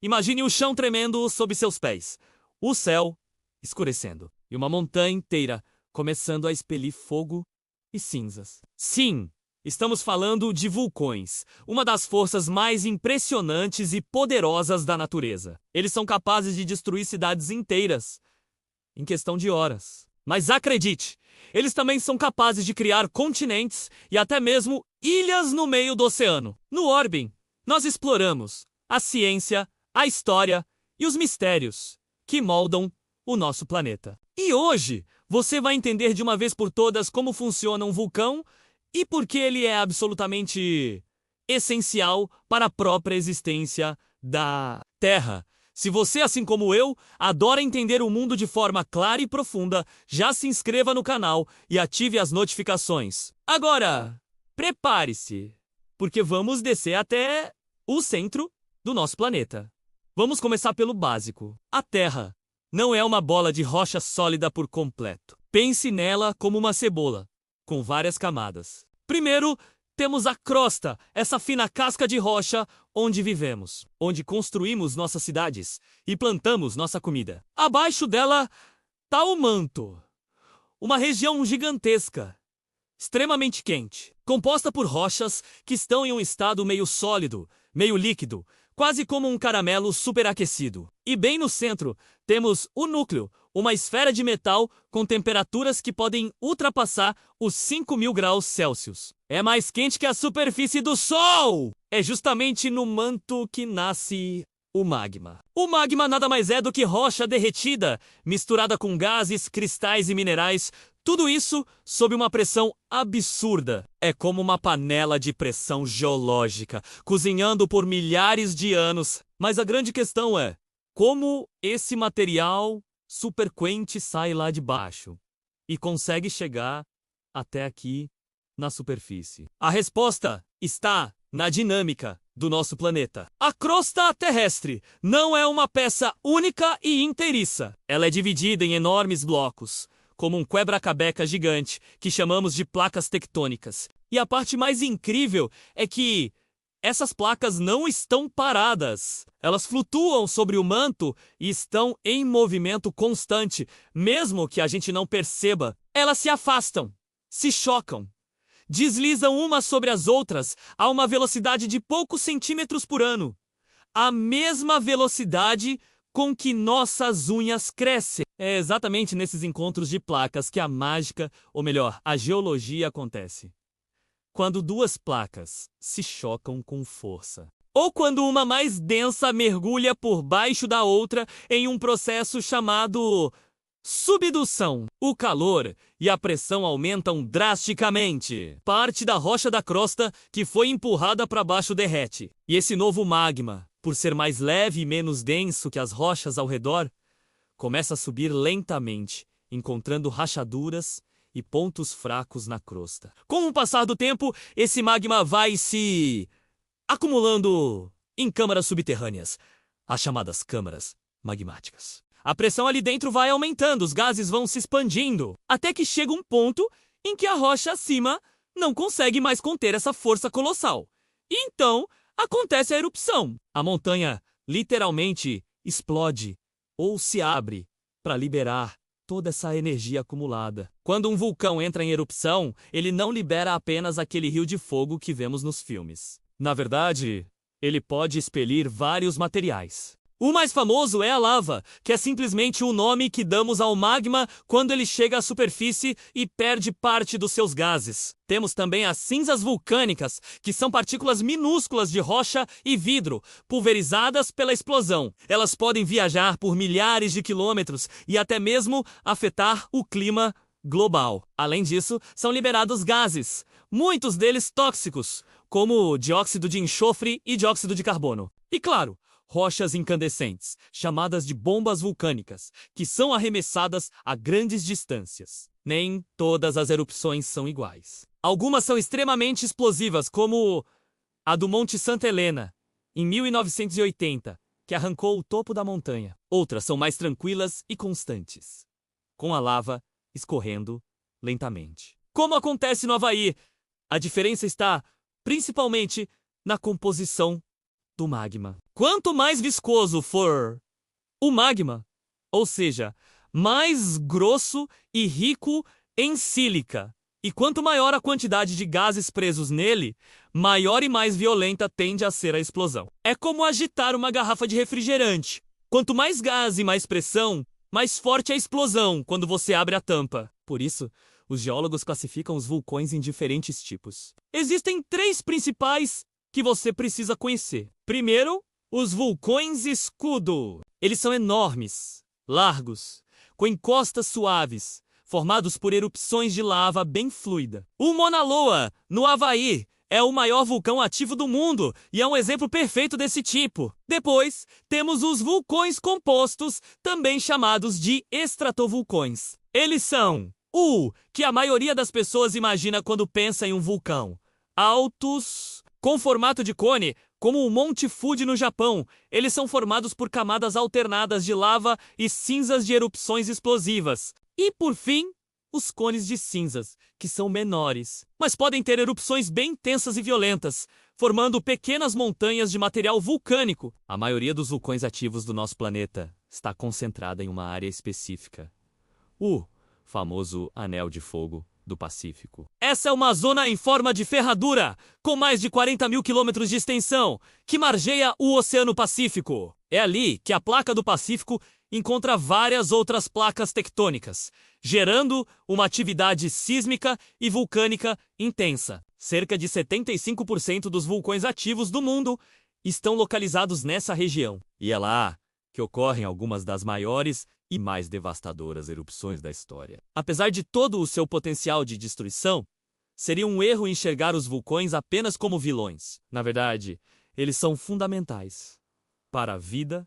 Imagine o chão tremendo sob seus pés, o céu escurecendo e uma montanha inteira começando a expelir fogo e cinzas. Sim, estamos falando de vulcões, uma das forças mais impressionantes e poderosas da natureza. Eles são capazes de destruir cidades inteiras em questão de horas. Mas acredite, eles também são capazes de criar continentes e até mesmo ilhas no meio do oceano. No Orbi'n, nós exploramos a ciência, a história e os mistérios que moldam o nosso planeta. E hoje, você vai entender de uma vez por todas como funciona um vulcão e por que ele é absolutamente essencial para a própria existência da Terra. Se você, assim como eu, adora entender o mundo de forma clara e profunda, já se inscreva no canal e ative as notificações. Agora, prepare-se, porque vamos descer até o centro do nosso planeta. Vamos começar pelo básico. A Terra não é uma bola de rocha sólida por completo. Pense nela como uma cebola, com várias camadas. Primeiro, temos a crosta, essa fina casca de rocha onde vivemos, onde construímos nossas cidades e plantamos nossa comida. Abaixo dela está o manto, uma região gigantesca, extremamente quente, composta por rochas que estão em um estado meio sólido, meio líquido, quase como um caramelo superaquecido. E bem no centro, temos o núcleo, uma esfera de metal com temperaturas que podem ultrapassar os 5.000 graus Celsius. É mais quente que a superfície do Sol! É justamente no manto que nasce o magma. O magma nada mais é do que rocha derretida, misturada com gases, cristais e minerais, tudo isso sob uma pressão absurda. É como uma panela de pressão geológica, cozinhando por milhares de anos. Mas a grande questão é, como esse material superquente sai lá de baixo e consegue chegar até aqui na superfície? A resposta está na dinâmica do nosso planeta. A crosta terrestre não é uma peça única e inteiriça. Ela é dividida em enormes blocos, como um quebra-cabeça gigante, que chamamos de placas tectônicas. E a parte mais incrível é que essas placas não estão paradas. Elas flutuam sobre o manto e estão em movimento constante, mesmo que a gente não perceba. Elas se afastam, se chocam, deslizam umas sobre as outras a uma velocidade de poucos centímetros por ano. A mesma velocidade com que nossas unhas crescem. É exatamente nesses encontros de placas que a mágica, ou melhor, a geologia acontece. Quando duas placas se chocam com força. Ou quando uma mais densa mergulha por baixo da outra em um processo chamado subdução. O calor e a pressão aumentam drasticamente. Parte da rocha da crosta que foi empurrada para baixo derrete. E esse novo magma, por ser mais leve e menos denso que as rochas ao redor, começa a subir lentamente, encontrando rachaduras e pontos fracos na crosta. Com o passar do tempo, esse magma vai se acumulando em câmaras subterrâneas, as chamadas câmaras magmáticas. A pressão ali dentro vai aumentando, os gases vão se expandindo, até que chega um ponto em que a rocha acima não consegue mais conter essa força colossal. E então acontece a erupção. A montanha literalmente explode ou se abre para liberar toda essa energia acumulada. Quando um vulcão entra em erupção, ele não libera apenas aquele rio de fogo que vemos nos filmes. Na verdade, ele pode expelir vários materiais. O mais famoso é a lava, que é simplesmente o nome que damos ao magma quando ele chega à superfície e perde parte dos seus gases. Temos também as cinzas vulcânicas, que são partículas minúsculas de rocha e vidro, pulverizadas pela explosão. Elas podem viajar por milhares de quilômetros e até mesmo afetar o clima global. Além disso, são liberados gases, muitos deles tóxicos, como dióxido de enxofre e dióxido de carbono. E claro, rochas incandescentes, chamadas de bombas vulcânicas, que são arremessadas a grandes distâncias. Nem todas as erupções são iguais. Algumas são extremamente explosivas, como a do Monte Santa Helena, em 1980, que arrancou o topo da montanha. Outras são mais tranquilas e constantes, com a lava escorrendo lentamente. Como acontece no Havaí, a diferença está principalmente na composição do magma. Quanto mais viscoso for o magma, ou seja, mais grosso e rico em sílica, e quanto maior a quantidade de gases presos nele, maior e mais violenta tende a ser a explosão. É como agitar uma garrafa de refrigerante. Quanto mais gás e mais pressão, mais forte é a explosão quando você abre a tampa. Por isso, os geólogos classificam os vulcões em diferentes tipos. Existem 3 principais que você precisa conhecer. Primeiro, os vulcões escudo. Eles são enormes, largos, com encostas suaves, formados por erupções de lava bem fluida. O Mauna Loa, no Havaí, é o maior vulcão ativo do mundo e é um exemplo perfeito desse tipo. Depois, temos os vulcões compostos, também chamados de estratovulcões. Eles são o que a maioria das pessoas imagina quando pensa em um vulcão. Altos, com formato de cone, como o Monte Fuji no Japão. Eles são formados por camadas alternadas de lava e cinzas de erupções explosivas. E, por fim, os cones de cinzas, que são menores, mas podem ter erupções bem intensas e violentas, formando pequenas montanhas de material vulcânico. A maioria dos vulcões ativos do nosso planeta está concentrada em uma área específica. O famoso Anel de Fogo do Pacífico. Essa é uma zona em forma de ferradura, com mais de 40 mil quilômetros de extensão, que margeia o Oceano Pacífico. É ali que a placa do Pacífico encontra várias outras placas tectônicas, gerando uma atividade sísmica e vulcânica intensa. Cerca de 75% dos vulcões ativos do mundo estão localizados nessa região. E é lá que ocorrem algumas das maiores e mais devastadoras erupções da história. Apesar de todo o seu potencial de destruição, seria um erro enxergar os vulcões apenas como vilões. Na verdade, eles são fundamentais para a vida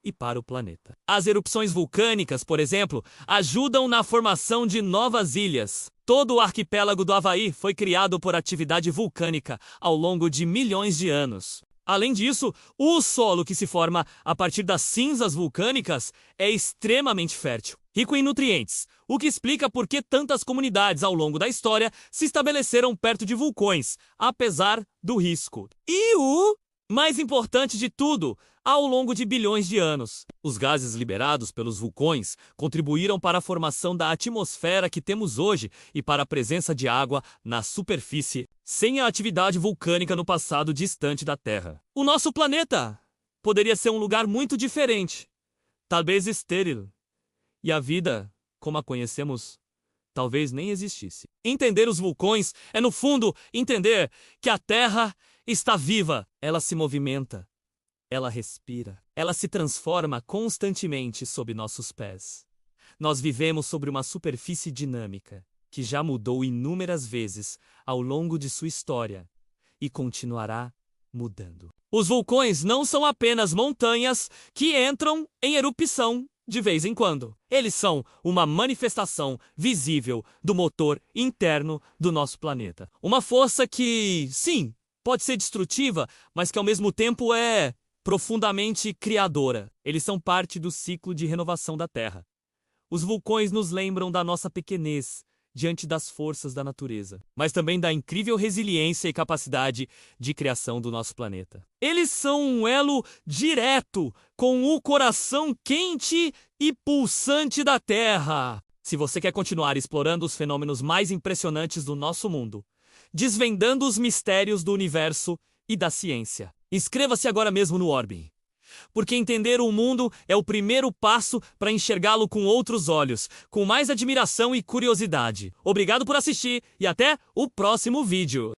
e para o planeta. As erupções vulcânicas, por exemplo, ajudam na formação de novas ilhas. Todo o arquipélago do Havaí foi criado por atividade vulcânica ao longo de milhões de anos. Além disso, o solo que se forma a partir das cinzas vulcânicas é extremamente fértil, rico em nutrientes, o que explica por que tantas comunidades ao longo da história se estabeleceram perto de vulcões, apesar do risco. E o mais importante de tudo, ao longo de bilhões de anos, os gases liberados pelos vulcões contribuíram para a formação da atmosfera que temos hoje e para a presença de água na superfície, sem a atividade vulcânica no passado distante da Terra. O nosso planeta poderia ser um lugar muito diferente, talvez estéril, e a vida, como a conhecemos, talvez nem existisse. Entender os vulcões é, no fundo, entender que a Terra está viva, ela se movimenta. Ela respira. Ela se transforma constantemente sob nossos pés. Nós vivemos sobre uma superfície dinâmica que já mudou inúmeras vezes ao longo de sua história e continuará mudando. Os vulcões não são apenas montanhas que entram em erupção de vez em quando. Eles são uma manifestação visível do motor interno do nosso planeta. Uma força que, sim, pode ser destrutiva, mas que ao mesmo tempo é profundamente criadora. Eles são parte do ciclo de renovação da Terra. Os vulcões nos lembram da nossa pequenez diante das forças da natureza, mas também da incrível resiliência e capacidade de criação do nosso planeta. Eles são um elo direto com o coração quente e pulsante da Terra. Se você quer continuar explorando os fenômenos mais impressionantes do nosso mundo, desvendando os mistérios do universo e da ciência, inscreva-se agora mesmo no Orbe, porque entender o mundo é o primeiro passo para enxergá-lo com outros olhos, com mais admiração e curiosidade. Obrigado por assistir e até o próximo vídeo.